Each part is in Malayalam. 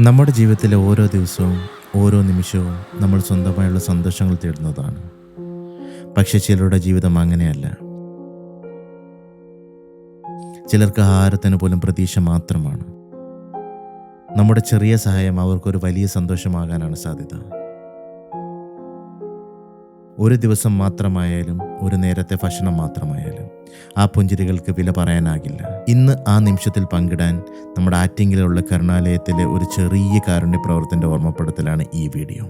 നമ്മുടെ ജീവിതത്തിലെ ഓരോ ദിവസവും ഓരോ നിമിഷവും നമ്മൾ സ്വന്തമായുള്ള സന്തോഷങ്ങൾ തേടുന്നതാണ്. പക്ഷെ ചിലരുടെ ജീവിതം അങ്ങനെയല്ല. ചിലർക്ക് ആഹാരത്തിന് പോലും പ്രതീക്ഷ മാത്രമാണ്. നമ്മുടെ ചെറിയ സഹായം അവർക്കൊരു വലിയ സന്തോഷമാകാനാണ് സാധ്യത. ഒരു ദിവസം മാത്രമായാലും ഒരു നേരത്തെ ഭക്ഷണം മാത്രമായാലും ആ പുഞ്ചിരികൾക്ക് വില പറയാനാകില്ല. ഇന്ന് ആ നിമിഷത്തിൽ പങ്കിടാൻ നമ്മുടെ ആറ്റിങ്ങലിലുള്ള കരുണാലയത്തിലെ ഒരു ചെറിയ കാരുണ്യ പ്രവർത്തനത്തിന്റെ ഓർമ്മപ്പെടുത്തലാണ് ഈ വീഡിയോ.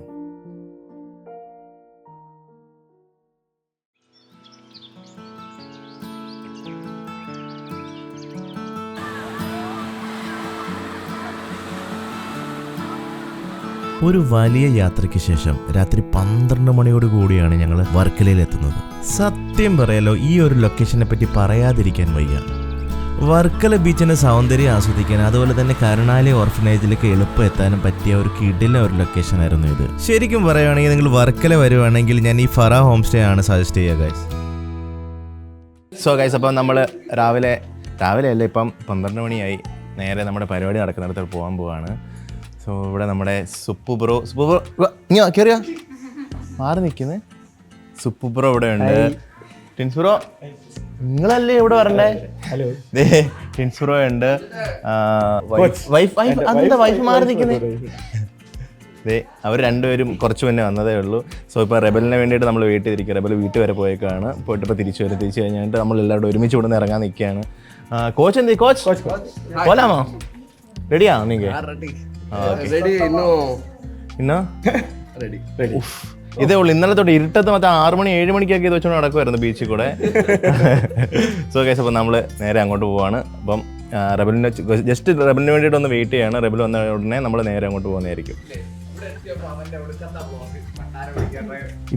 ഒരു വലിയ യാത്രയ്ക്ക് ശേഷം രാത്രി 12 മണിയോട് കൂടിയാണ് ഞങ്ങൾ വർക്കലയിൽ എത്തുന്നത്. സത്യം പറയാലോ, ഈ ഒരു ലൊക്കേഷനെ പറ്റി പറയാതിരിക്കാൻ വയ്യ. വർക്കല ബീച്ചിന്റെ സൗന്ദര്യം ആസ്വദിക്കാൻ, അതുപോലെ തന്നെ കരുണാലയ ഓർഫനേജിലേക്ക് എളുപ്പം എത്താനും പറ്റിയ ഒരു കിടിലൻ ഒരു ലൊക്കേഷൻ ആയിരുന്നു ഇത്. ശരിക്കും പറയുകയാണെങ്കിൽ നിങ്ങൾ വർക്കല വരുവാണെങ്കിൽ ഞാൻ ഈ ഫറ ഹോം സ്റ്റേ ആണ് സജസ്റ്റ് ചെയ്യുക ഗൈസ്. സോ ഗൈസ്, അപ്പം നമ്മൾ രാവിലെ അല്ല, ഇപ്പം 12 മണിയായി. നേരെ നമ്മുടെ പരിപാടി നടക്കുന്നിടത്തോട്ട് പോകാൻ പോവാണ്. സോ ഇവിടെ നമ്മുടെ സുപ്പു ബ്രോ ഇങ്ങോ കയറിയോ, മാറി നിൽക്കുന്നത് സുപ്പു ബ്രോ ഇവിടെ ഉണ്ട്. ടിൻസ് ബ്രോ നിങ്ങളല്ലേ ഇവിടെ വരണ്ടേ? ഹലോ, ടിൻസ് ബ്രോ ഉണ്ട്. വൈഫ് മാറി നിൽക്കുന്നത്. അവർ രണ്ടുപേരും കുറച്ച് മുന്നേ വന്നതേ ഉള്ളൂ. സോ ഇപ്പോൾ റെബലിന് വേണ്ടിയിട്ട് നമ്മൾ വെയിറ്റ് ചെയ്തിരിക്കുക. റെബൽ വീട്ടിൽ വരെ പോയേക്കാണ്. പോയിട്ട് ഇപ്പോൾ തിരിച്ചു കഴിഞ്ഞിട്ട് നമ്മൾ എല്ലാവരും ഒരുമിച്ച് ഇവിടെ നിന്ന് ഇറങ്ങാൻ നിൽക്കുകയാണ്. കോച്ച് എന്ത്? കോച്ച് പോലാമോ? റെഡിയാ? നിങ്ങൾ ഇതേ ഉള്ളൂ. ഇന്നലെ തൊട്ട് ഇരുട്ടത്ത് മറ്റേ 6 മണി 7 മണിക്കൊക്കെ ഇത് വെച്ചോണ്ട് നടക്കുമായിരുന്നു ബീച്ചിൽ കൂടെ. സോ ഗൈസ്, അപ്പം നമ്മൾ നേരെ അങ്ങോട്ട് പോവാണ്. അപ്പം റെബലിന് വേണ്ടിയിട്ട് ഒന്ന് വെയിറ്റ് ചെയ്യാണ്. റെബൽ വന്ന ഉടനെ നമ്മൾ നേരെ അങ്ങോട്ട് പോകുന്നതായിരിക്കും.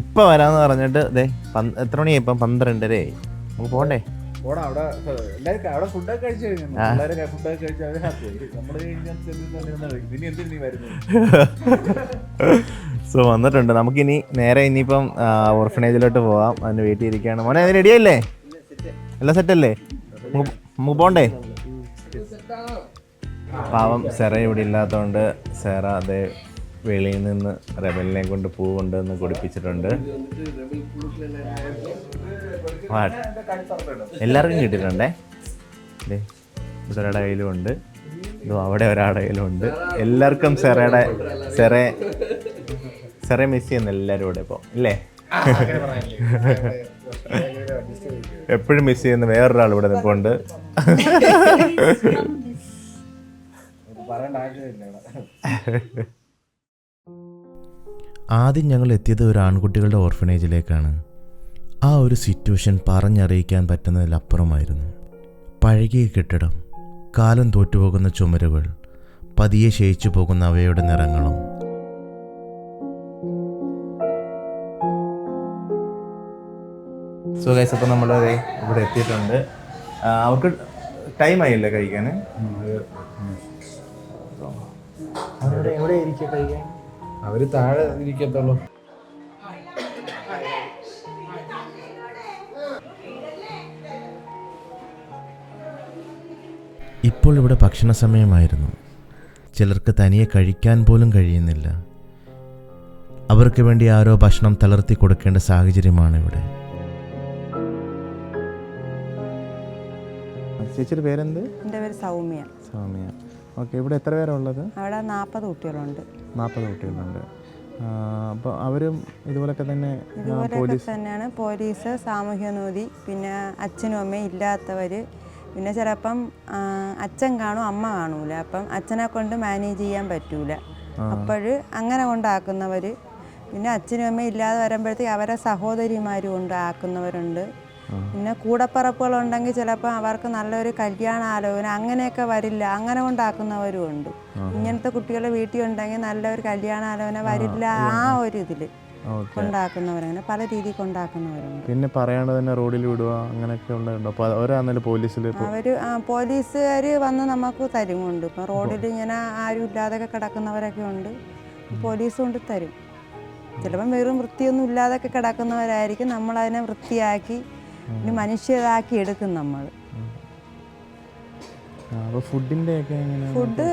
ഇപ്പം വരാമെന്ന് പറഞ്ഞിട്ട് എത്ര മണിയായി? ഇപ്പം 12:30. നമുക്ക് പോകണ്ടേ? സോ വന്നിട്ടുണ്ട്. നമുക്കിനി നേരെ ഇനിയിപ്പം ഓർഫനേജിലോട്ട് പോവാം. അതിന് വെയിറ്റ് ചെയ്തിരിക്കുകയാണ്. മോനെ, അതിന് റെഡിയല്ലേ? എല്ലാം സെറ്റല്ലേ? നമുക്ക് പോണ്ടേ? പാവം സെറ ഇവിടെ ഇല്ലാത്തതുകൊണ്ട് സെറ അതേ വെളിയിൽ നിന്ന് റെബലിനെ കൊണ്ട് പൂ കൊണ്ടുവന്ന് കൊടുപ്പിച്ചിട്ടുണ്ട്. എല്ലാവർക്കും കിട്ടിയിട്ടുണ്ടേ. ഇവിടെ ഒരാടെ കയ്യിലും ഉണ്ട്, ഇതും അവിടെ ഒരാടെ കയ്യിലും ഉണ്ട്. എല്ലാവർക്കും സെറ മിസ് ചെയ്യുന്നു എല്ലാവരും ഇവിടെ ഇപ്പോൾ, ഇല്ലേ? എപ്പോഴും മിസ് ചെയ്യുന്ന വേറൊരാൾ ഇവിടെ നിൽപ്പുണ്ട്. ആദ്യം ഞങ്ങൾ എത്തിയത് ഒരു ആൺകുട്ടികളുടെ ഓർഫനേജിലേക്കാണ്. ആ ഒരു സിറ്റുവേഷൻ പറഞ്ഞറിയിക്കാൻ പറ്റുന്നതിലപ്പുറമായിരുന്നു. പഴകിയ കെട്ടിടം, കാലം തോറ്റുപോകുന്ന ചുമരുകൾ, പതിയെ ക്ഷയിച്ചു പോകുന്ന അവയുടെ നിറങ്ങളും. സോ ഗൈസ്, അപ്പോൾ നമ്മൾ ഇവിടെ എത്തിയിട്ടുണ്ട്. അവർക്ക് ടൈം ആയില്ലേ കഴിക്കാൻ? എവിടെ ഇരിക്കുക കഴിക്കാൻ? അവർ താഴെ ഇരിക്കത്തുള്ളൂ. ഇപ്പോൾ ഇവിടെ ഭക്ഷണ സമയമായിരുന്നു. ചിലർക്ക് തനിയെ കഴിക്കാൻ പോലും കഴിയുന്നില്ല. അവർക്ക് വേണ്ടി ആരോ ഭക്ഷണം തളർത്തി കൊടുക്കേണ്ട സാഹചര്യമാണ് ഇവിടെ. ചേച്ചിയുടെ പേരെന്ത്? എൻ്റെ പേര് സൗമ്യ. സൗമ്യ, ഓക്കെ. ഇവിടെ എത്ര പേരാണ് ഉള്ളത്? അവിടെ 40 കുട്ടികളുണ്ട്. 40 കുട്ടികളുണ്ട്. അപ്പോൾ അവരും ഇതുപോലൊക്കെ തന്നെയാണ്. പോലീസ്, സാമൂഹ്യനീതി, പിന്നെ അച്ഛനും അമ്മയും ഇല്ലാത്തവർ, പിന്നെ ചിലപ്പം അച്ഛൻ കാണും, അമ്മ കാണൂല. അപ്പം അച്ഛനെ കൊണ്ട് മാനേജ് ചെയ്യാൻ പറ്റൂല. അപ്പോൾ അങ്ങനെ കൊണ്ടാക്കുന്നവർ, പിന്നെ അച്ഛനും അമ്മയും ഇല്ലാതെ വരുമ്പോഴത്തേക്ക് അവരെ സഹോദരിമാർ കൊണ്ട് ആക്കുന്നവരുണ്ട്. പിന്നെ കൂടപ്പറപ്പുകളുണ്ടെങ്കിൽ ചിലപ്പോൾ അവർക്ക് നല്ലൊരു കല്യാണാലോചന അങ്ങനെയൊക്കെ വരില്ല, അങ്ങനെ കൊണ്ടാക്കുന്നവരും ഉണ്ട്. ഇങ്ങനത്തെ കുട്ടികളെ വീട്ടിൽ ഉണ്ടെങ്കിൽ നല്ലൊരു കല്യാണാലോചന വരില്ല, ആ ഒരു ഇതിൽ കൊണ്ടാക്കുന്നവരങ്ങനെ പല രീതിയിൽ കൊണ്ടാക്കുന്നവരുണ്ട്. പിന്നെ പറയാണ്ട് തന്നെ റോഡിൽ വിടുക അങ്ങനെയൊക്കെ ഉണ്ടോ? പോലീസുകാർ വന്ന് നമുക്ക് തരുമുണ്ട്. ഇപ്പം റോഡിൽ ഇങ്ങനെ ആരും ഇല്ലാതൊക്കെ കിടക്കുന്നവരൊക്കെ ഉണ്ട്, പോലീസ് കൊണ്ട് തരും. ചിലപ്പം വെറും വൃത്തിയൊന്നും ഇല്ലാതൊക്കെ കിടക്കുന്നവരായിരിക്കും. നമ്മളതിനെ വൃത്തിയാക്കി മനുഷ്യരാക്കി എടുക്കും നമ്മൾ. അപ്പോൾ ഫുഡിൻ്റെ ഒക്കെ എങ്ങനെ? ഫുഡ്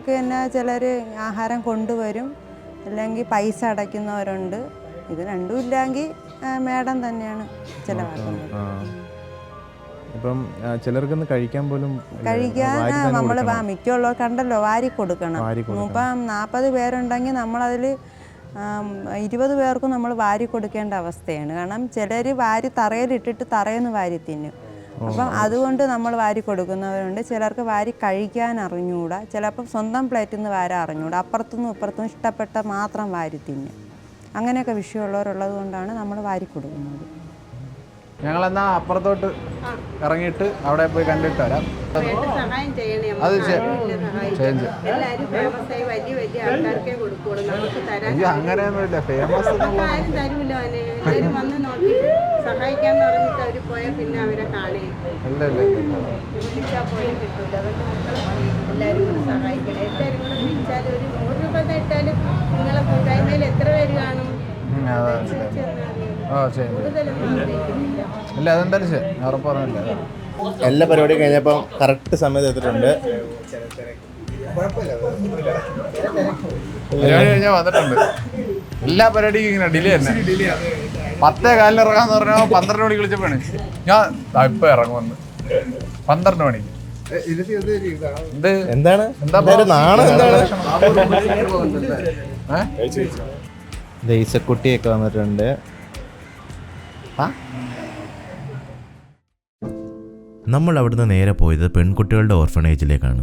പിന്നെ ചിലർ ആഹാരം കൊണ്ടുവരും, അല്ലെങ്കിൽ പൈസ അടയ്ക്കുന്നവരുണ്ട്. ഇത് രണ്ടും ഇല്ലെങ്കിൽ മേഡം തന്നെയാണ് ചിലവാക്കുന്നത്. ഇപ്പം ചിലർക്കൊന്ന് കഴിക്കാൻ പോലും നമ്മൾ മിക്കുള്ളവർ കണ്ടല്ലോ വാരി കൊടുക്കണം. ഇപ്പം 40 പേരുണ്ടെങ്കിൽ നമ്മളതിൽ 20 പേർക്കും നമ്മൾ വാരി കൊടുക്കേണ്ട അവസ്ഥയാണ്. കാരണം ചിലർ വാരി തറയിലിട്ടിട്ട് തറയെന്ന് വാരി തിന്നും. അപ്പം അതുകൊണ്ട് നമ്മൾ വാരി കൊടുക്കുന്നവരുണ്ട്. ചിലർക്ക് വാരി കഴിക്കാൻ അറിഞ്ഞുകൂടാ, ചിലപ്പം സ്വന്തം പ്ലേറ്റിൽ നിന്ന് വാരാൻ അറിഞ്ഞുകൂടാ, അപ്പുറത്തുനിന്നും ഇപ്പുറത്തും ഇഷ്ടപ്പെട്ട മാത്രം വാരി തിന്നും. അങ്ങനെയൊക്കെ വിഷയമുള്ളവരുള്ളത് കൊണ്ടാണ് നമ്മൾ വാരി കൊടുക്കുന്നത്. ഞങ്ങളെന്നാ അപ്പുറത്തോട്ട് ഇറങ്ങിയിട്ട് അവിടെ പോയി കണ്ടിട്ട് വരാം. അത് അങ്ങനെയൊന്നുമില്ല, ഫേമസ് ഇല്ല, അതെന്തായാലും ശരി, ഉറപ്പ് പറഞ്ഞില്ല. എല്ലാ പരിപാടിയും കഴിഞ്ഞപ്പോൾ കറക്റ്റ് സമയത്ത് എത്തിയിട്ടുണ്ട്. പരിപാടി കഴിഞ്ഞാൽ വന്നിട്ടുണ്ട്. എല്ലാ പരിപാടിക്കും ഇങ്ങനെ ഡിലേ തന്നെ. 10:15 ഇറങ്ങാന്ന് പറഞ്ഞാൽ 12 മണിക്ക് വിളിച്ചപ്പോഴാണ് ഞാൻ ഇപ്പൊ ഇറങ്ങുമെന്ന്. 12 മണിക്ക് എന്താണ് ദേശക്കുട്ടിയൊക്കെ വന്നിട്ടുണ്ട്. നമ്മൾ അവിടുന്ന് നേരെ പോയത് പെൺകുട്ടികളുടെ ഓർഫനേജിലേക്കാണ്.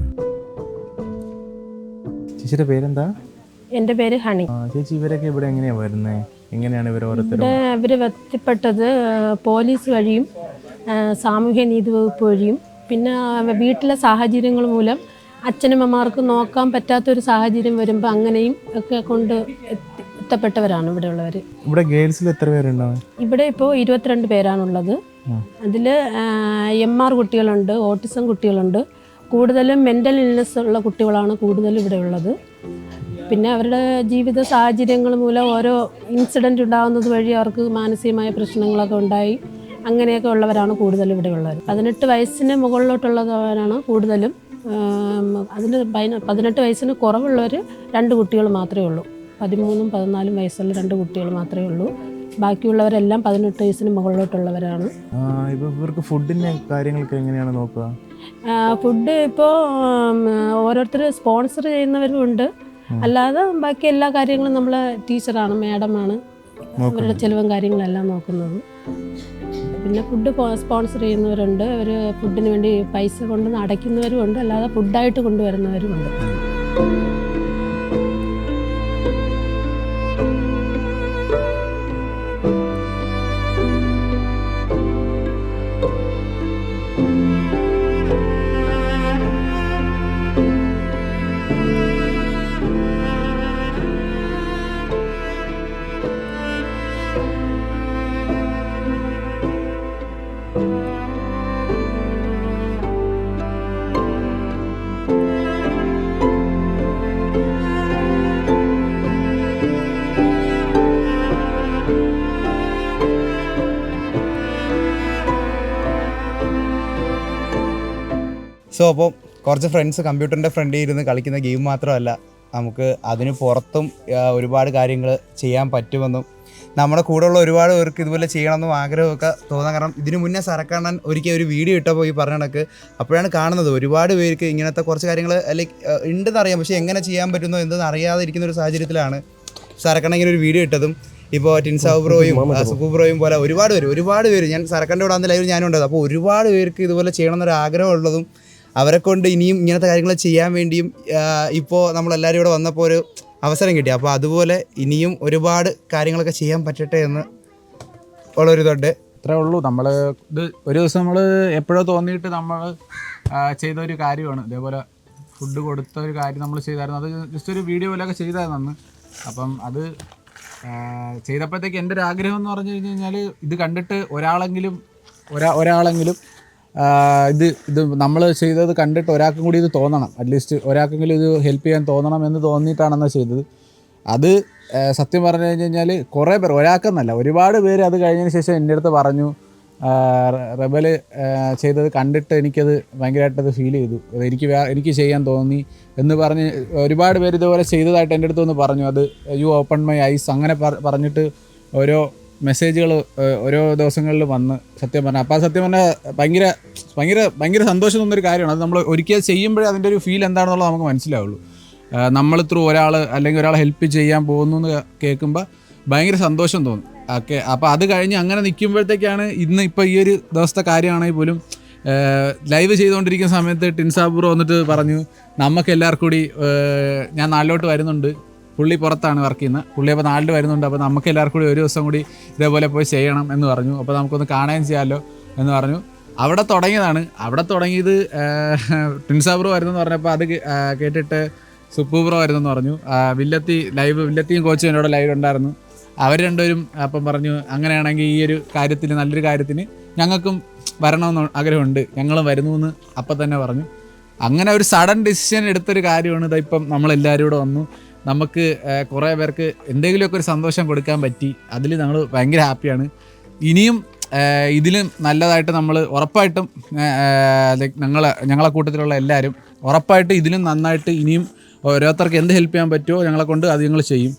ചേച്ചിയുടെ പേരെന്താ? എൻ്റെ പേര് ഹണി. ചേച്ചി, ഇവരൊക്കെ ഇവിടെ എങ്ങനെയാണ് വരുന്നത്? എങ്ങനെയാണ് ഇവർ ഓരോരുത്തരും? ഇവർ എത്തിപ്പെട്ടത് പോലീസ് വഴിയും സാമൂഹ്യ നീതി വകുപ്പ് വഴിയും പിന്നെ വീട്ടിലെ സാഹചര്യങ്ങൾ മൂലം അച്ഛനമ്മമാർക്ക് നോക്കാൻ പറ്റാത്തൊരു സാഹചര്യം വരുമ്പോൾ അങ്ങനെയും ഒക്കെ കൊണ്ട് എത്തപ്പെട്ടവരാണ് ഇവിടെ ഉള്ളവർ. ഇവിടെ ഗേൾസിൽ എത്ര പേരുണ്ടാവും? ഇവിടെ ഇപ്പോൾ 22 പേരാണുള്ളത്. അതിൽ MR കുട്ടികളുണ്ട്, ഓട്ടിസം കുട്ടികളുണ്ട്. കൂടുതലും മെൻ്റൽ ഇൽനെസ് ഉള്ള കുട്ടികളാണ് കൂടുതലും ഇവിടെ ഉള്ളത്. പിന്നെ അവരുടെ ജീവിത സാഹചര്യങ്ങൾ മൂലം ഓരോ ഇൻസിഡൻറ്റ് ഉണ്ടാകുന്നത് വഴി അവർക്ക് മാനസികമായ പ്രശ്നങ്ങളൊക്കെ ഉണ്ടായി അങ്ങനെയൊക്കെ ഉള്ളവരാണ് കൂടുതലും ഇവിടെ ഉള്ളവർ. 18 വയസ്സിന് മുകളിലോട്ടുള്ളവരാണ് കൂടുതലും. അതിന് 18 വയസ്സിന് കുറവുള്ളവർ 2 കുട്ടികൾ മാത്രമേ ഉള്ളൂ. 13ഉം 14ഉം വയസ്സുള്ള 2 കുട്ടികൾ മാത്രമേ ഉള്ളൂ. ബാക്കിയുള്ളവരെല്ലാം 18 വയസ്സിന് മുകളിലോട്ടുള്ളവരാണ്. ഇവർക്ക് ഫുഡിൻ്റെ കാര്യങ്ങളൊക്കെ എങ്ങനെയാണ് നോക്കുക? ഫുഡ് ഇപ്പോൾ ഓരോരുത്തർ സ്പോൺസർ ചെയ്യുന്നവരും ഉണ്ട്, അല്ലാതെ ബാക്കി എല്ലാ കാര്യങ്ങളും നമ്മളെ ടീച്ചറാണ്, മാഡമാണ് അവരുടെ ചിലവും കാര്യങ്ങളെല്ലാം നോക്കുന്നത്. പിന്നെ ഫുഡ് സ്പോൺസർ ചെയ്യുന്നവരുണ്ട്, അവർ ഫുഡിന് വേണ്ടി പൈസ കൊണ്ടുവന്ന് അടയ്ക്കുന്നവരും ഉണ്ട്, അല്ലാതെ ഫുഡായിട്ട് കൊണ്ടുവരുന്നവരും ഉണ്ട്. സോ അപ്പോൾ കുറച്ച് ഫ്രണ്ട്സ് കമ്പ്യൂട്ടറിൻ്റെ ഫ്രണ്ടിൽ ഇരുന്ന് കളിക്കുന്ന ഗെയിം മാത്രമല്ല, നമുക്ക് അതിന് പുറത്തും ഒരുപാട് കാര്യങ്ങൾ ചെയ്യാൻ പറ്റുമെന്നും നമ്മുടെ കൂടെയുള്ള ഒരുപാട് പേർക്ക് ഇതുപോലെ ചെയ്യണമെന്നും ആഗ്രഹമൊക്കെ തോന്നാൻ. കാരണം ഇതിന് മുന്നേ സരക്കണ്ണൻ ഒരിക്കൽ ഒരു വീഡിയോ ഇട്ടപ്പോൾ ഈ പറഞ്ഞ കണക്ക് അപ്പോഴാണ് കാണുന്നത് ഒരുപാട് പേർക്ക് ഇങ്ങനത്തെ കുറച്ച് കാര്യങ്ങൾ ലൈക്ക് ഉണ്ടെന്നറിയാം, പക്ഷേ എങ്ങനെ ചെയ്യാൻ പറ്റുന്നോ എന്തെന്ന് അറിയാതെ ഇരിക്കുന്ന ഒരു സാഹചര്യത്തിലാണ് സരക്കണ്ണൻ ഇങ്ങനെ ഒരു വീഡിയോ ഇട്ടതും. ഇപ്പോൾ ടിൻസാവ് ബ്രോയും സുഖു ബ്രോയും പോലെ ഒരുപാട് പേര് ഞാൻ സരക്കൻ്റെ കൂടെ അന്ന് ലൈവ് ഞാനും ഉണ്ടായത്. അപ്പോൾ ഒരുപാട് പേർക്ക് ഇതുപോലെ ചെയ്യണമെന്നൊരു ആഗ്രഹമുള്ളതും അവരെ കൊണ്ട് ഇനിയും ഇങ്ങനത്തെ കാര്യങ്ങൾ ചെയ്യാൻ വേണ്ടിയും ഇപ്പോൾ നമ്മളെല്ലാവരും ഇവിടെ വന്നപ്പോൾ ഒരു അവസരം കിട്ടി. അപ്പോൾ അതുപോലെ ഇനിയും ഒരുപാട് കാര്യങ്ങളൊക്കെ ചെയ്യാൻ പറ്റട്ടെ എന്ന് ഉള്ളൊരിതുണ്ട്. ഇത്രേ ഉള്ളൂ. നമ്മൾ ഇത് ഒരു ദിവസം നമ്മൾ എപ്പോഴോ തോന്നിയിട്ട് നമ്മൾ ചെയ്ത ഒരു കാര്യമാണ്. ഇതേപോലെ ഫുഡ് കൊടുത്ത ഒരു കാര്യം നമ്മൾ ചെയ്തായിരുന്നു. അത് ജസ്റ്റ് ഒരു വീഡിയോ പോലെയൊക്കെ ചെയ്തായിരുന്നു അന്ന്. അപ്പം അത് ചെയ്തപ്പോഴത്തേക്ക് എൻ്റെ ഒരു ആഗ്രഹം എന്ന് പറഞ്ഞു കഴിഞ്ഞാൽ ഇത് കണ്ടിട്ട് ഒരാളെങ്കിലും ഇത് നമ്മൾ ചെയ്തത് കണ്ടിട്ട് ഒരാൾക്കും കൂടി ഇത് തോന്നണം, അറ്റ്ലീസ്റ്റ് ഒരാൾക്കെങ്കിലും ഇത് ഹെൽപ്പ് ചെയ്യാൻ തോന്നണം എന്ന് തോന്നിയിട്ടാണെന്ന് ചെയ്തത്. അത് സത്യം പറഞ്ഞു കഴിഞ്ഞാൽ കുറേ പേർ, ഒരാൾക്കെന്നല്ല ഒരുപാട് പേര് അത് കഴിഞ്ഞതിന് ശേഷം എൻ്റെ അടുത്ത് പറഞ്ഞു റെബൽ ചെയ്തത് കണ്ടിട്ട് എനിക്കത് ഭയങ്കരമായിട്ടത് ഫീൽ ചെയ്തു. എനിക്ക് ചെയ്യാൻ തോന്നി എന്ന് പറഞ്ഞ് ഒരുപാട് പേര് ഇതുപോലെ ചെയ്തതായിട്ട് എൻ്റെ അടുത്ത് വന്ന് പറഞ്ഞു. അത് യു ഓപ്പൺ മൈ ഐസ് അങ്ങനെ പറഞ്ഞിട്ട് ഓരോ മെസ്സേജുകൾ ഓരോ ദിവസങ്ങളിൽ വന്ന് സത്യം പറഞ്ഞാൽ അപ്പോൾ സത്യം പറഞ്ഞാൽ ഭയങ്കര സന്തോഷം തോന്നുന്നൊരു കാര്യമാണ്. അത് നമ്മൾ ഒരിക്കൽ ചെയ്യുമ്പോഴേ അതിൻ്റെ ഒരു ഫീൽ എന്താണെന്നുള്ളത് നമുക്ക് മനസ്സിലാവുള്ളൂ. നമ്മൾ ത്രൂ ഒരാൾ അല്ലെങ്കിൽ ഒരാളെ ഹെൽപ്പ് ചെയ്യാൻ പോകുന്നു എന്ന് കേൾക്കുമ്പോൾ ഭയങ്കര സന്തോഷം തോന്നും. ഓക്കെ, അപ്പോൾ അത് കഴിഞ്ഞ് അങ്ങനെ നിൽക്കുമ്പോഴത്തേക്കാണ് ഇന്ന് ഇപ്പോൾ ഈ ഒരു ദിവസത്തെ കാര്യമാണെങ്കിൽ പോലും ലൈവ് ചെയ്തുകൊണ്ടിരിക്കുന്ന സമയത്ത് ടിൻസാബൂർ വന്നിട്ട് പറഞ്ഞു നമുക്ക് എല്ലാവർക്കും കൂടി ഞാൻ നാട്ടിലോട്ട് വരുന്നുണ്ട്, പുള്ളി പുറത്താണ് വർക്ക് ചെയ്യുന്നത്, പുള്ളി അപ്പോൾ നാട്ടിൽ വരുന്നുണ്ട്, അപ്പോൾ നമുക്ക് എല്ലാവർക്കും കൂടി ഒരു ദിവസം കൂടി ഇതേപോലെ പോയി ചെയ്യണം എന്ന് പറഞ്ഞു. അപ്പോൾ നമുക്കൊന്ന് കാണുകയും ചെയ്യാമല്ലോ എന്ന് പറഞ്ഞു. അവിടെ തുടങ്ങിയതാണ്. അവിടെ തുടങ്ങിയത് ടിൻസാബൂർ വരുന്നെന്ന് പറഞ്ഞപ്പോൾ അത് കേട്ടിട്ട് സുപ്പു ബ്രോ വരുന്നെന്ന് പറഞ്ഞു. വില്ലത്തിയും കോച്ചും എന്നോട് ലൈവ് ഉണ്ടായിരുന്നു. അവർ രണ്ടുപേരും അപ്പം പറഞ്ഞു അങ്ങനെയാണെങ്കിൽ ഈ ഒരു കാര്യത്തിന് നല്ലൊരു കാര്യത്തിന് ഞങ്ങൾക്കും വരണമെന്ന് ആഗ്രഹമുണ്ട്, ഞങ്ങളും വരുന്നു എന്ന് അപ്പം തന്നെ പറഞ്ഞു. അങ്ങനെ ഒരു സഡൻ ഡിസിഷൻ എടുത്തൊരു കാര്യമാണ് ഇപ്പം നമ്മളെല്ലാവരും കൂടെ വന്നു. നമുക്ക് കുറേ പേർക്ക് എന്തെങ്കിലുമൊക്കെ ഒരു സന്തോഷം കൊടുക്കാൻ പറ്റി. അതിൽ നമ്മൾ ഭയങ്കര ഹാപ്പിയാണ്. ഇനിയും ഇതിലും നല്ലതായിട്ട് നമ്മൾ ഉറപ്പായിട്ടും ഞങ്ങളെ കൂട്ടത്തിലുള്ള എല്ലാവരും ഉറപ്പായിട്ട് ഇതിലും നന്നായിട്ട് ഇനിയും ഓരോരുത്തർക്ക് എന്ത് ഹെൽപ്പ് ചെയ്യാൻ പറ്റുമോ ഞങ്ങളെ കൊണ്ട് അത് ഞങ്ങൾ ചെയ്യും.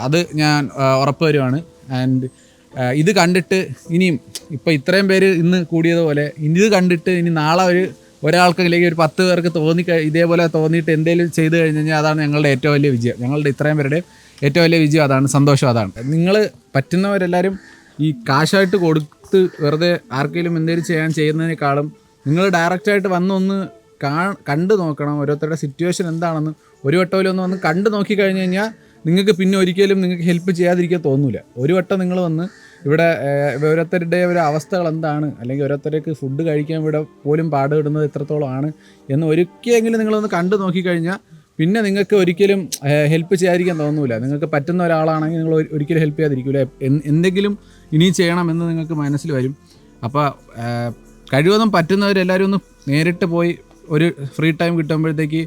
അത് ഞാൻ ഉറപ്പ് വരുവാണ്. ആൻഡ് ഇത് കണ്ടിട്ട് ഇനിയും ഇപ്പോൾ ഇത്രയും പേര് ഇന്ന് കൂടിയതുപോലെ ഇത് കണ്ടിട്ട് ഇനി നാളെ ഒരാൾക്ക് അല്ലെങ്കിൽ ഒരു 10 പേർക്ക് ഇതേപോലെ തോന്നിയിട്ട് എന്തെങ്കിലും ചെയ്തു കഴിഞ്ഞ് കഴിഞ്ഞാൽ അതാണ് ഞങ്ങളുടെ ഏറ്റവും വലിയ വിജയം. ഞങ്ങളുടെ ഇത്രയും പേരുടെ ഏറ്റവും വലിയ വിജയം അതാണ്, സന്തോഷം അതാണ്. നിങ്ങൾ പറ്റുന്നവരെല്ലാവരും ഈ കാശായിട്ട് കൊടുത്ത് വെറുതെ ആർക്കെങ്കിലും എന്തെങ്കിലും ചെയ്യുന്നതിനേക്കാളും നിങ്ങൾ ഡയറക്റ്റായിട്ട് വന്നൊന്ന് കണ്ടു നോക്കണം. ഓരോരുത്തരുടെ സിറ്റുവേഷൻ എന്താണെന്ന് ഒരു വട്ടം ഒന്ന് കണ്ടു നോക്കി കഴിഞ്ഞ് കഴിഞ്ഞാൽ നിങ്ങൾക്ക് പിന്നെ ഒരിക്കലും നിങ്ങൾക്ക് ഹെൽപ്പ് ചെയ്യാതിരിക്കാൻ തോന്നില്ല. ഒരു വട്ടം നിങ്ങൾ വന്ന് ഇവിടെ ഓരോരുത്തരുടെ ഒരു അവസ്ഥകൾ എന്താണ്, അല്ലെങ്കിൽ ഓരോരുത്തർക്ക് ഫുഡ് കഴിക്കാൻ ഇവിടെ പോലും പാടുപെടുന്നത് എത്രത്തോളമാണ് എന്ന് ഒരിക്കലെങ്കിലും നിങ്ങളൊന്ന് കണ്ടു നോക്കിക്കഴിഞ്ഞാൽ പിന്നെ നിങ്ങൾക്ക് ഒരിക്കലും ഹെൽപ്പ് ചെയ്യാതിരിക്കാൻ തോന്നില്ല. നിങ്ങൾക്ക് പറ്റുന്ന ഒരാളാണെങ്കിൽ നിങ്ങൾ ഒരിക്കലും ഹെൽപ്പ് ചെയ്യാതിരിക്കില്ല. എന്തെങ്കിലും ഇനി ചെയ്യണമെന്ന് നിങ്ങൾക്ക് മനസ്സിൽ വരും. അപ്പോൾ കഴിവതും പറ്റുന്നവരെല്ലാവരും ഒന്ന് നേരിട്ട് പോയി ഒരു ഫ്രീ ടൈം കിട്ടുമ്പോഴത്തേക്ക്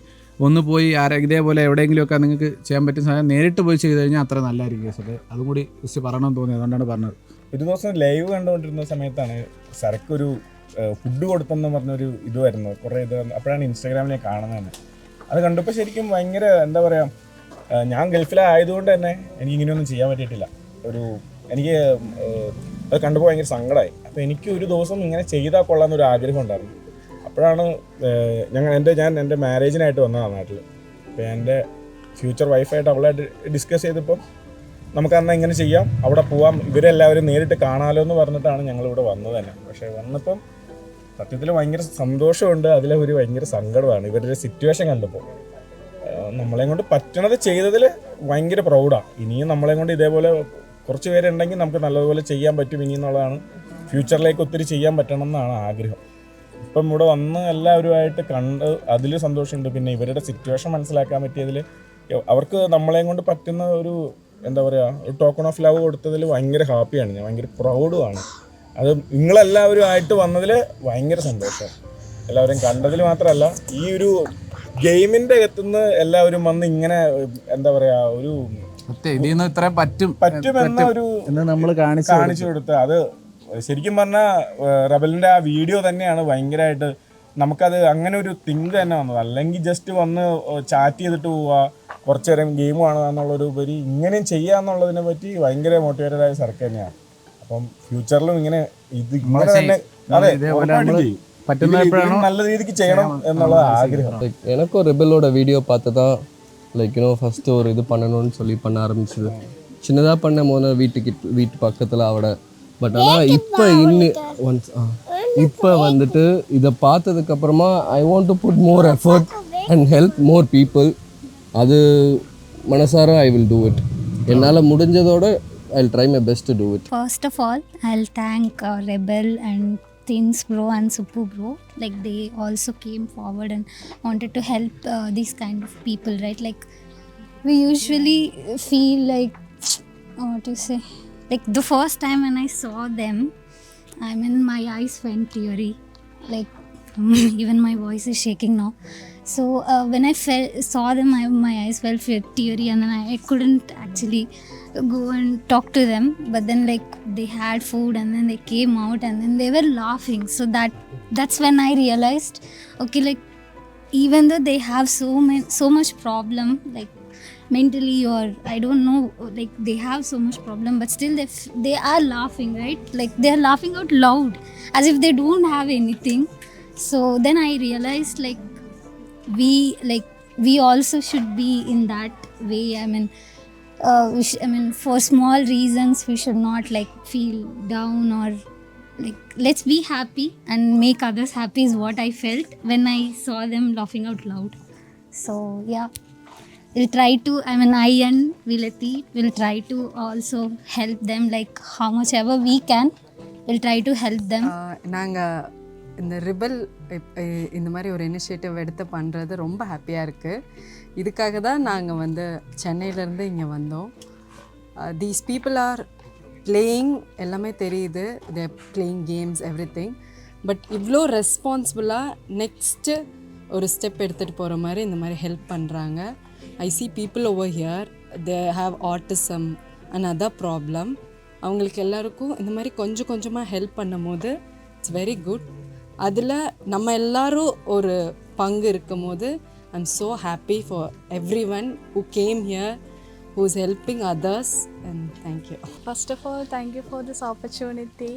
ഒന്ന് പോയി ഇതേപോലെ എവിടെയെങ്കിലുമൊക്കെ നിങ്ങൾക്ക് ചെയ്യാൻ പറ്റുന്ന സാധനം നേരിട്ട് പോയി ചെയ്ത് കഴിഞ്ഞാൽ അത്ര നല്ലതായിരിക്കും കേസൊക്കെ. അതും കൂടി ജസ്റ്റ് പറയണമെന്ന് തോന്നി, അതുകൊണ്ടാണ് പറഞ്ഞത്. ഒരു ദിവസം ലൈവ് കണ്ടുകൊണ്ടിരുന്ന സമയത്താണ് സരക്കൊരു ഫുഡ് കൊടുത്തെന്ന് പറഞ്ഞൊരു ഇത് വരുന്നത്. കുറേ ഇത് അപ്പോഴാണ് ഇൻസ്റ്റാഗ്രാമിൽ കാണുന്നത്. അത് കണ്ടപ്പോൾ ശരിക്കും ഭയങ്കര എന്താ പറയുക, ഞാൻ ഗൾഫിലായതുകൊണ്ട് തന്നെ എനിക്ക് ഇങ്ങനെയൊന്നും ചെയ്യാൻ പറ്റിയിട്ടില്ല. എനിക്ക് അത് കണ്ടപ്പോൾ ഭയങ്കര സങ്കടമായി. അപ്പോൾ എനിക്ക് ഒരു ദിവസം ഇങ്ങനെ ചെയ്താൽ കൊള്ളാമെന്നൊരു ആഗ്രഹം ഉണ്ടായിരുന്നു. അപ്പോഴാണ് ഞാൻ എൻ്റെ മാരേജിനായിട്ട് വന്നതാണ് നാട്ടിൽ. അപ്പോൾ എൻ്റെ ഫ്യൂച്ചർ വൈഫായിട്ട് അവളായിട്ട് ഡിസ്കസ് ചെയ്തപ്പോൾ നമുക്ക് അന്ന് ഇങ്ങനെ ചെയ്യാം, അവിടെ പോവാം, ഇവരെല്ലാവരും നേരിട്ട് കാണാമല്ലോ എന്ന് പറഞ്ഞിട്ടാണ് ഞങ്ങളിവിടെ വന്നത് തന്നെ. പക്ഷേ വന്നപ്പം സത്യത്തിൽ ഭയങ്കര സന്തോഷമുണ്ട്, അതിലെ ഒരു ഭയങ്കര സങ്കടമാണ്. ഇവരുടെ സിറ്റുവേഷൻ കണ്ടപ്പോൾ നമ്മളെ കൊണ്ട് പറ്റണത് ചെയ്തതിൽ ഭയങ്കര പ്രൗഡാണ്. ഇനിയും നമ്മളെ കൊണ്ട് ഇതേപോലെ കുറച്ച് പേരുണ്ടെങ്കിൽ നമുക്ക് നല്ലതുപോലെ ചെയ്യാൻ പറ്റും ഇനിയെന്നുള്ളതാണ്. ഫ്യൂച്ചറിലേക്ക് ഒത്തിരി ചെയ്യാൻ പറ്റണം എന്നാണ് ആഗ്രഹം. ഇപ്പം ഇവിടെ വന്ന് എല്ലാവരുമായിട്ട് കണ്ട് അതിൽ സന്തോഷമുണ്ട്. പിന്നെ ഇവരുടെ സിറ്റുവേഷൻ മനസ്സിലാക്കാൻ പറ്റിയതിൽ അവർക്ക് നമ്മളെയും കൊണ്ട് പറ്റുന്ന ഒരു എന്താ പറയുക, ഒരു ടോക്കൺ ഓഫ് ലവ് കൊടുത്തതിൽ ഭയങ്കര ഹാപ്പിയാണ് ഞാൻ, ഭയങ്കര പ്രൗഡുമാണ്. അത് നിങ്ങളെല്ലാവരും ആയിട്ട് വന്നതിൽ ഭയങ്കര സന്തോഷം. എല്ലാവരും കണ്ടതിൽ മാത്രമല്ല, ഈ ഒരു ഗെയിമിൻ്റെ അകത്തുനിന്ന് എല്ലാവരും വന്ന് ഇങ്ങനെ എന്താ പറയുക ഒരു പറ്റുമെന്ന ഒരു നമ്മൾ കാണിച്ചു കൊടുത്ത് അത് ശരിക്കും പറഞ്ഞാൽ റബലിൻ്റെ ആ വീഡിയോ തന്നെയാണ് ഭയങ്കരമായിട്ട് നമുക്കത് അങ്ങനെ ഒരു തിങ്ക് തന്നെ വന്നത്. അല്ലെങ്കിൽ ജസ്റ്റ് വന്ന് ചാറ്റ് ചെയ്തിട്ട് പോവുക, കുറച്ച് നേരം ഗെയിം കാണുക എന്നുള്ളൊരു ഉപരി ഇങ്ങനെയും ചെയ്യുക എന്നുള്ളതിനെ പറ്റി ഭയങ്കര മോട്ടിവേറ്റഡ് ആയ സർക്ക് തന്നെയാണ്. അപ്പം ഫ്യൂച്ചറിലും ഇങ്ങനെ ഇങ്ങനെ തന്നെ நல்ல രീതിക്ക് ചെയ്യണം എന്നുള്ള ആഗ്രഹം. எனக்கும் ரெபலோட வீடியோ பார்த்து தான் ஃபஸ்ட்டு ஒரு இது பண்ணணும்னு சொல்லி பண்ண ஆரம்பிச்சது. சின்னதாக பண்ண போது வீட்டு பக்கத்தில் அவட. பட் ஆனால் இப்போ வந்துட்டு இதை பார்த்ததுக்கப்புறமா I want to put more effort and help more people. அது மனசார ஐ வில் டூ இட். என்னால் முடிஞ்சதோட I will try my best to do it. First of all I will thank Rebel and Tins bro and Suppu bro. Like they also came forward and wanted to help these kind of people, right? Like we usually feel like what to say, like the first time when I saw them, I mean my eyes went teary, like even my voice is shaking now. So when I saw them, my eyes felt teary, and then I couldn't actually go and talk to them, but then like they had food and then they came out and then they were laughing. So that's when I realized, okay, like even though they have so much problem, like mentally, or I don't know, like they have so much problem, but still they are laughing, right? Like they are laughing out loud as if they don't have anything. So then I realized, like we also should be in that way. I mean, for small reasons we should not like feel down, or like let's be happy and make others happy is what I felt when I saw them laughing out loud. So yeah, we'll try to, I and Vilati will try to also help them, like how much ever we can, we'll try to help them. நாங்கள் இந்த ரிபல் இந்த மாதிரி ஒரு இனிஷியேட்டிவ் எடுத்து பண்ணுறது ரொம்ப ஹாப்பியாக இருக்குது. இதுக்காக தான் நாங்கள் வந்து சென்னையிலேருந்து இங்கே வந்தோம். தீஸ் பீப்புள் ஆர் பிளேயிங், எல்லாமே தெரியுது, they playing games everything. But இவ்வளோ ரெஸ்பான்சிபிளாக நெக்ஸ்ட்டு ஒரு ஸ்டெப் எடுத்துகிட்டு போகிற மாதிரி இந்த மாதிரி ஹெல்ப் பண்ணுறாங்க. I see people over here, they have autism and other problem. அவங்களுக்கு எல்லாருக்கும் இந்த மாதிரி கொஞ்சம் கொஞ்சமாக ஹெல்ப் பண்ணும் போது இட்ஸ் வெரி குட். அதில் நம்ம எல்லாரும் ஒரு பங்கு இருக்கும் போது I am so happy for every one who came here, who is helping others, and thank you. First of all, thank you for this opportunity.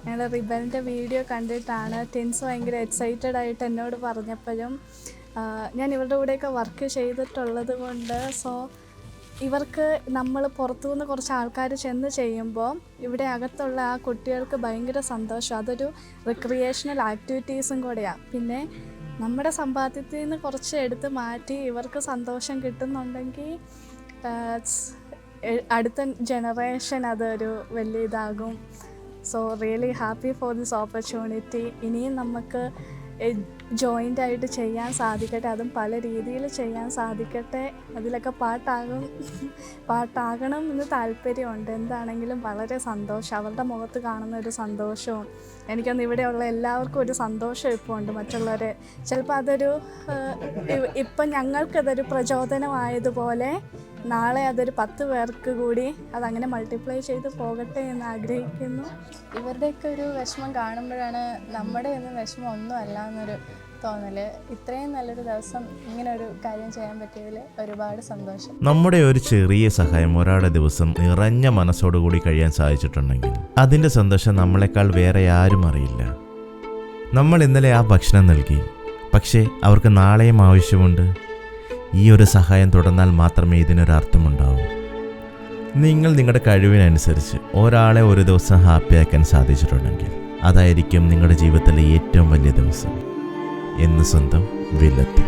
ഞങ്ങളുടെ റിബലിൻ്റെ വീഡിയോ കണ്ടിട്ടാണ് ടിൻസ് ഭയങ്കര എക്സൈറ്റഡ് ആയിട്ട് എന്നോട് പറഞ്ഞപ്പോഴും ഞാൻ ഇവരുടെ കൂടെയൊക്കെ വർക്ക് ചെയ്തിട്ടുള്ളത് കൊണ്ട്, സോ ഇവർക്ക് നമ്മൾ പുറത്തുനിന്ന് കുറച്ച് ആൾക്കാർ ചെന്ന് ചെയ്യുമ്പോൾ ഇവിടെ അകത്തുള്ള ആ കുട്ടികൾക്ക് ഭയങ്കര സന്തോഷം. അതൊരു റിക്രിയേഷണൽ ആക്ടിവിറ്റീസും കൂടെയാണ്. പിന്നെ നമ്മുടെ സമ്പാദ്യത്തിൽ നിന്ന് കുറച്ച് എടുത്ത് മാറ്റി ഇവർക്ക് സന്തോഷം കിട്ടുന്നുണ്ടെങ്കിൽ അടുത്ത ജനറേഷൻ അതൊരു വലിയ ഇതാകും. So really happy for this opportunity. ഇനിയും നമുക്ക് ജോയിൻ്റ് ആയിട്ട് ചെയ്യാൻ സാധിക്കട്ടെ, അതും പല രീതിയിൽ ചെയ്യാൻ സാധിക്കട്ടെ. അതിലൊക്കെ പാട്ടാകണം എന്ന് താല്പര്യമുണ്ട്. എന്താണെങ്കിലും വളരെ സന്തോഷം, അവരുടെ മുഖത്ത് കാണുന്ന ഒരു സന്തോഷവും എനിക്കൊന്ന് ഇവിടെയുള്ള എല്ലാവർക്കും ഒരു സന്തോഷം ഇപ്പോൾ ഉണ്ട്. മറ്റുള്ളവരെ ചിലപ്പോൾ അതൊരു ഇപ്പം ഞങ്ങൾക്കതൊരു പ്രചോദനമായതുപോലെ നാളെ അതൊരു 10 പേർക്ക് കൂടി അതങ്ങനെ മൾട്ടിപ്ലൈ ചെയ്ത് പോകട്ടെ എന്ന് ആഗ്രഹിക്കുന്നു. ഇവരുടെയൊക്കെ ഒരു വിഷമം കാണുമ്പോഴാണ് നമ്മുടെ ഒന്നും വിഷമം ഒന്നും അല്ല എന്നൊരു തോന്നൽ. ഇത്രയും നല്ലൊരു ദിവസം ഇങ്ങനെ ഒരു കാര്യം ചെയ്യാൻ പറ്റിയതിൽ ഒരുപാട് സന്തോഷം. നമ്മുടെ ഒരു ചെറിയ സഹായം ഒരാളുടെ ദിവസം നിറഞ്ഞ മനസ്സോടുകൂടി കഴിയാൻ സാധിച്ചിട്ടുണ്ടെങ്കിൽ അതിൻ്റെ സന്തോഷം നമ്മളെക്കാൾ വേറെ ആരും അറിയില്ല. നമ്മൾ ഇന്നലെ ആ ഭക്ഷണം നൽകി, പക്ഷേ അവർക്ക് നാളെയും ആവശ്യമുണ്ട്. ഈ ഒരു സഹായം തുടർന്നാൽ മാത്രമേ ഇതിനൊരർത്ഥമുണ്ടാവൂ. നിങ്ങൾ നിങ്ങളുടെ കഴിവിനനുസരിച്ച് ഒരാളെ ഒരു ദിവസം ഹാപ്പിയാക്കാൻ സാധിച്ചിട്ടുണ്ടെങ്കിൽ അതായിരിക്കും നിങ്ങളുടെ ജീവിതത്തിലെ ഏറ്റവും വലിയ ദിവസം. എന്ന് സ്വന്തം വില്ലത്തി.